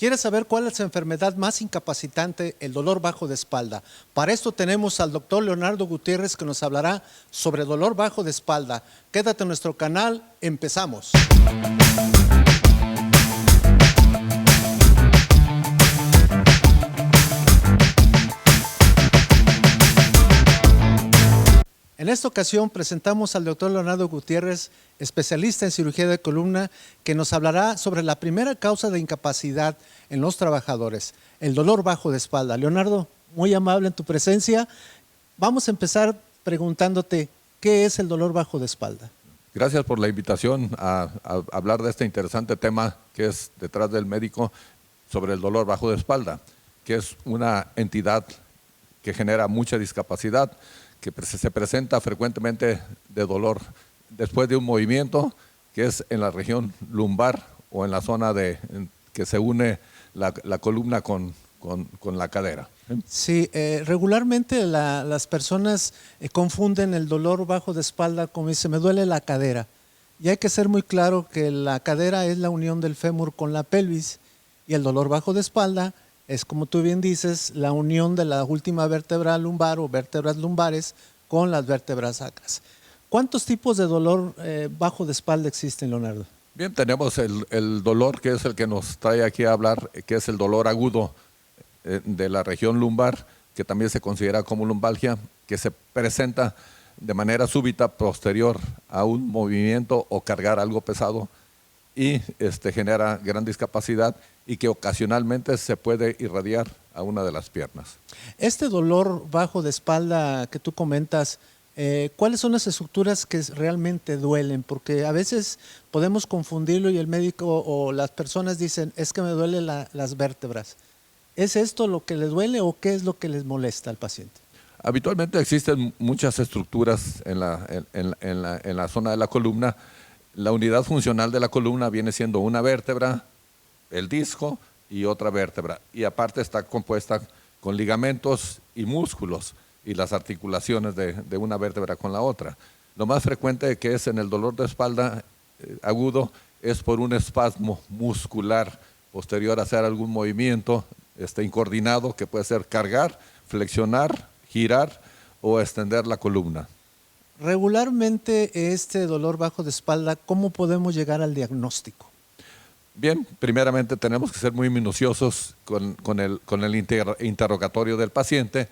¿Quieres saber cuál es la enfermedad más incapacitante? El dolor bajo de espalda. Para esto tenemos al doctor Leonardo Gutiérrez que nos hablará sobre dolor bajo de espalda. Quédate en nuestro canal, empezamos. En esta ocasión presentamos al doctor Leonardo Gutiérrez, especialista en cirugía de columna, que nos hablará sobre la primera causa de incapacidad en los trabajadores, el dolor bajo de espalda. Leonardo, muy amable en tu presencia. Vamos a empezar preguntándote, ¿qué es el dolor bajo de espalda? Gracias por la invitación a hablar de este interesante tema que es detrás del médico sobre el dolor bajo de espalda, que es una entidad que genera mucha discapacidad, que se presenta frecuentemente de dolor después de un movimiento, que es en la región lumbar o en la zona que se une la columna con la cadera. Sí, regularmente las personas confunden el dolor bajo de espalda como dice, me duele la cadera. Y hay que ser muy claro que la cadera es la unión del fémur con la pelvis y el dolor bajo de espalda es, como tú bien dices, la unión de la última vértebra lumbar o vértebras lumbares con las vértebras sacras. ¿Cuántos tipos de dolor bajo de espalda existen, Leonardo? Bien, tenemos el dolor que es el que nos trae aquí a hablar, que es el dolor agudo de la región lumbar, que también se considera como lumbalgia, que se presenta de manera súbita posterior a un movimiento o cargar algo pesado y genera gran discapacidad y que ocasionalmente se puede irradiar a una de las piernas. Este dolor bajo de espalda que tú comentas, ¿cuáles son las estructuras que realmente duelen? Porque a veces podemos confundirlo y el médico o las personas dicen, es que me duelen las vértebras. ¿Es esto lo que les duele o qué es lo que les molesta al paciente? Habitualmente existen muchas estructuras en la zona de la columna. La unidad funcional de la columna viene siendo una vértebra, el disco y otra vértebra. Y aparte está compuesta con ligamentos y músculos y las articulaciones de una vértebra con la otra. Lo más frecuente que es en el dolor de espalda agudo es por un espasmo muscular posterior a hacer algún movimiento incoordinado que puede ser cargar, flexionar, girar o extender la columna. Regularmente este dolor bajo de espalda, ¿cómo podemos llegar al diagnóstico? Bien, primeramente tenemos que ser muy minuciosos con el interrogatorio del paciente,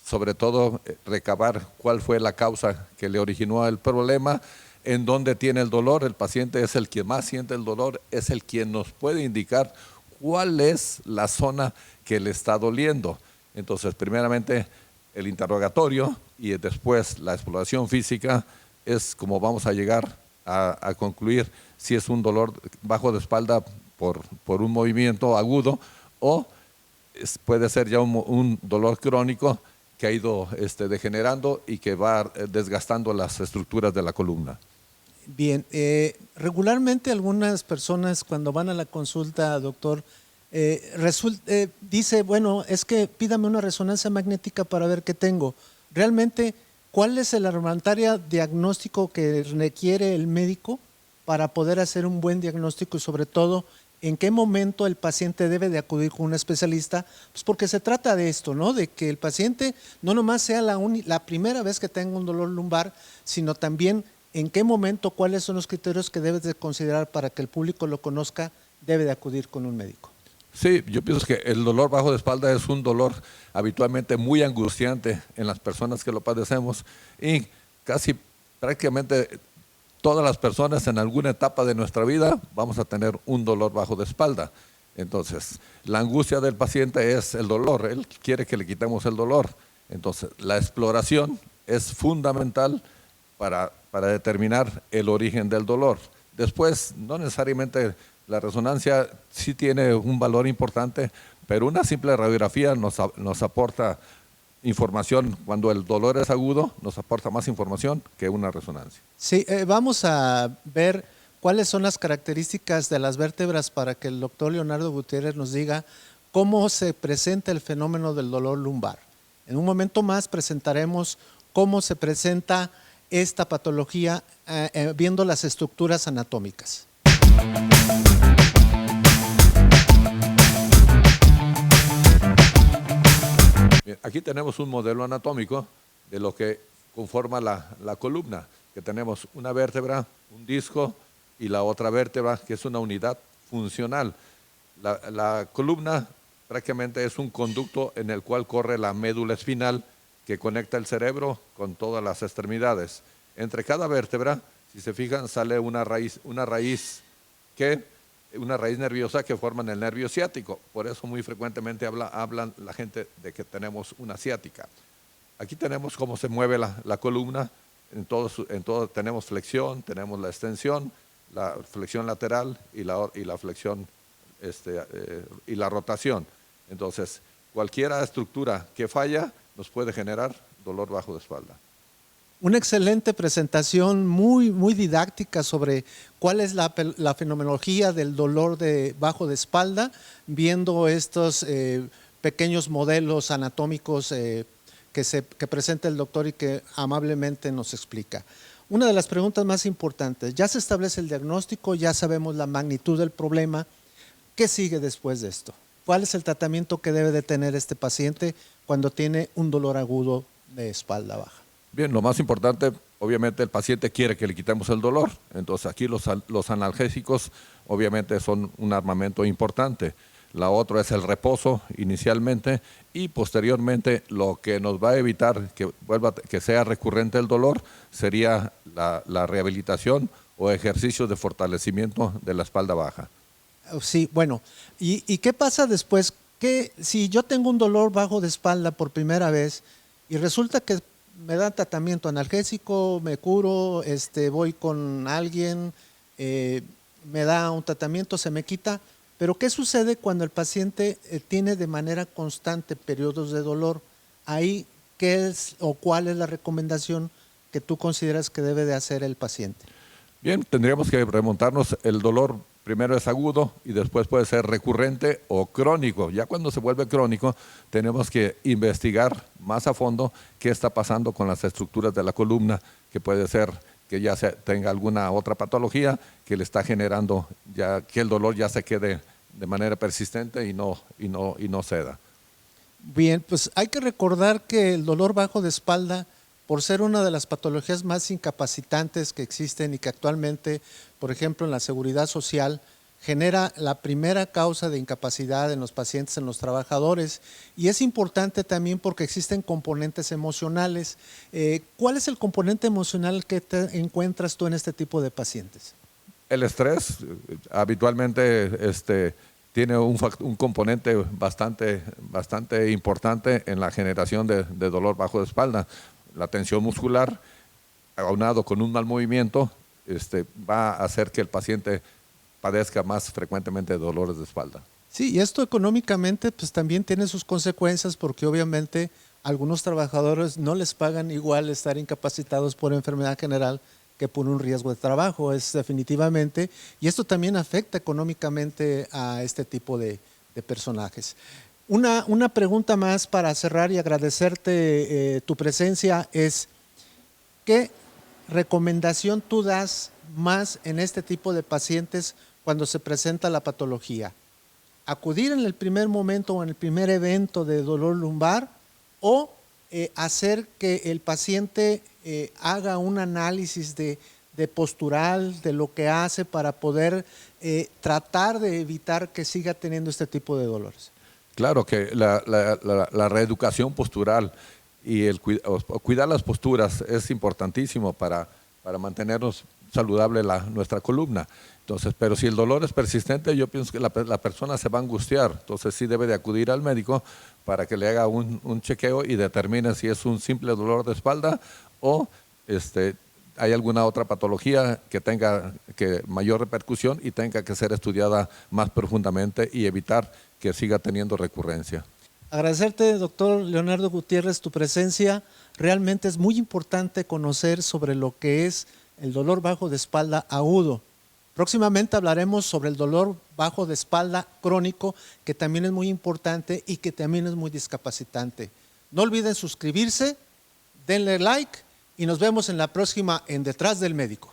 sobre todo recabar cuál fue la causa que le originó el problema, en dónde tiene el dolor. El paciente es el que más siente el dolor, es el quien nos puede indicar cuál es la zona que le está doliendo. Entonces, primeramente el interrogatorio y después la exploración física es como vamos a llegar a concluir si es un dolor bajo de espalda por un movimiento agudo o puede ser ya un dolor crónico que ha ido degenerando y que va desgastando las estructuras de la columna. Bien, regularmente algunas personas cuando van a la consulta, doctor, dice, bueno, es que pídame una resonancia magnética para ver qué tengo. Realmente, ¿cuál es el armamentario diagnóstico que requiere el médico para poder hacer un buen diagnóstico y sobre todo, en qué momento el paciente debe de acudir con un especialista? Pues porque se trata de esto, ¿no? De que el paciente no nomás sea la primera vez que tenga un dolor lumbar, sino también en qué momento, cuáles son los criterios que debes de considerar para que el público lo conozca, debe de acudir con un médico. Sí, yo pienso que el dolor bajo de espalda es un dolor habitualmente muy angustiante en las personas que lo padecemos y casi prácticamente todas las personas en alguna etapa de nuestra vida vamos a tener un dolor bajo de espalda. Entonces, la angustia del paciente es el dolor, él quiere que le quitemos el dolor. Entonces, la exploración es fundamental para determinar el origen del dolor. Después, no necesariamente la resonancia sí tiene un valor importante, pero una simple radiografía nos aporta información. Cuando el dolor es agudo, nos aporta más información que una resonancia. Sí, vamos a ver cuáles son las características de las vértebras para que el doctor Leonardo Gutiérrez nos diga cómo se presenta el fenómeno del dolor lumbar. En un momento más presentaremos cómo se presenta esta patología viendo las estructuras anatómicas. aquí tenemos un modelo anatómico de lo que conforma la columna, que tenemos una vértebra, un disco y la otra vértebra, que es una unidad funcional. La columna prácticamente es un conducto en el cual corre la médula espinal que conecta el cerebro con todas las extremidades. Entre cada vértebra, si se fijan, sale una raíz nerviosa que forma el nervio ciático. Por eso muy frecuentemente hablan la gente de que tenemos una ciática. Aquí tenemos cómo se mueve la columna. En todo tenemos flexión, tenemos la extensión, la flexión lateral y la flexión y la rotación. Entonces, cualquier estructura que falla nos puede generar dolor bajo de espalda. Una excelente presentación, muy, muy didáctica sobre cuál es la fenomenología del dolor bajo de espalda, viendo estos pequeños modelos anatómicos que presenta el doctor y que amablemente nos explica. Una de las preguntas más importantes, ya se establece el diagnóstico, ya sabemos la magnitud del problema, ¿qué sigue después de esto? ¿Cuál es el tratamiento que debe de tener este paciente cuando tiene un dolor agudo de espalda baja? Bien, lo más importante, obviamente el paciente quiere que le quitemos el dolor, entonces aquí los analgésicos obviamente son un armamento importante. La otra es el reposo inicialmente y posteriormente lo que nos va a evitar que sea recurrente el dolor sería la rehabilitación o ejercicios de fortalecimiento de la espalda baja. Sí, bueno, ¿y qué pasa después? Si yo tengo un dolor bajo de espalda por primera vez y resulta que me dan tratamiento analgésico, me curo, voy con alguien, me da un tratamiento, se me quita, pero ¿qué sucede cuando el paciente tiene de manera constante periodos de dolor? Ahí, ¿qué es o cuál es la recomendación que tú consideras que debe de hacer el paciente? Bien, tendríamos que remontarnos. El dolor primero es agudo y después puede ser recurrente o crónico. Ya cuando se vuelve crónico, tenemos que investigar más a fondo qué está pasando con las estructuras de la columna, que puede ser que ya tenga alguna otra patología que le está generando ya que el dolor ya se quede de manera persistente y no ceda. Bien, pues hay que recordar que el dolor bajo de espalda, por ser una de las patologías más incapacitantes que existen y que actualmente, por ejemplo, en la seguridad social, genera la primera causa de incapacidad en los pacientes, en los trabajadores, y es importante también porque existen componentes emocionales. ¿Cuál es el componente emocional que te encuentras tú en este tipo de pacientes? El estrés habitualmente tiene un componente bastante importante en la generación de dolor bajo de espalda. La tensión muscular, aunado con un mal movimiento, va a hacer que el paciente padezca más frecuentemente de dolores de espalda. Sí, y esto económicamente pues también tiene sus consecuencias porque obviamente a algunos trabajadores no les pagan igual estar incapacitados por enfermedad general que por un riesgo de trabajo, es definitivamente, y esto también afecta económicamente a este tipo de personajes. Una pregunta más para cerrar y agradecerte tu presencia es, ¿qué recomendación tú das más en este tipo de pacientes cuando se presenta la patología? ¿Acudir en el primer momento o en el primer evento de dolor lumbar o hacer que el paciente haga un análisis de postural, de lo que hace para poder tratar de evitar que siga teniendo este tipo de dolores? Claro que la reeducación postural y cuidar las posturas es importantísimo para mantenernos saludable nuestra columna. Entonces, pero si el dolor es persistente, yo pienso que la persona se va a angustiar. Entonces sí debe de acudir al médico para que le haga un chequeo y determine si es un simple dolor de espalda o hay alguna otra patología que tenga mayor repercusión y tenga que ser estudiada más profundamente y evitar que siga teniendo recurrencia. Agradecerte, doctor Leonardo Gutiérrez, tu presencia. Realmente es muy importante conocer sobre lo que es el dolor bajo de espalda agudo. Próximamente hablaremos sobre el dolor bajo de espalda crónico, que también es muy importante y que también es muy discapacitante. No olviden suscribirse, denle like y nos vemos en la próxima en Detrás del Médico.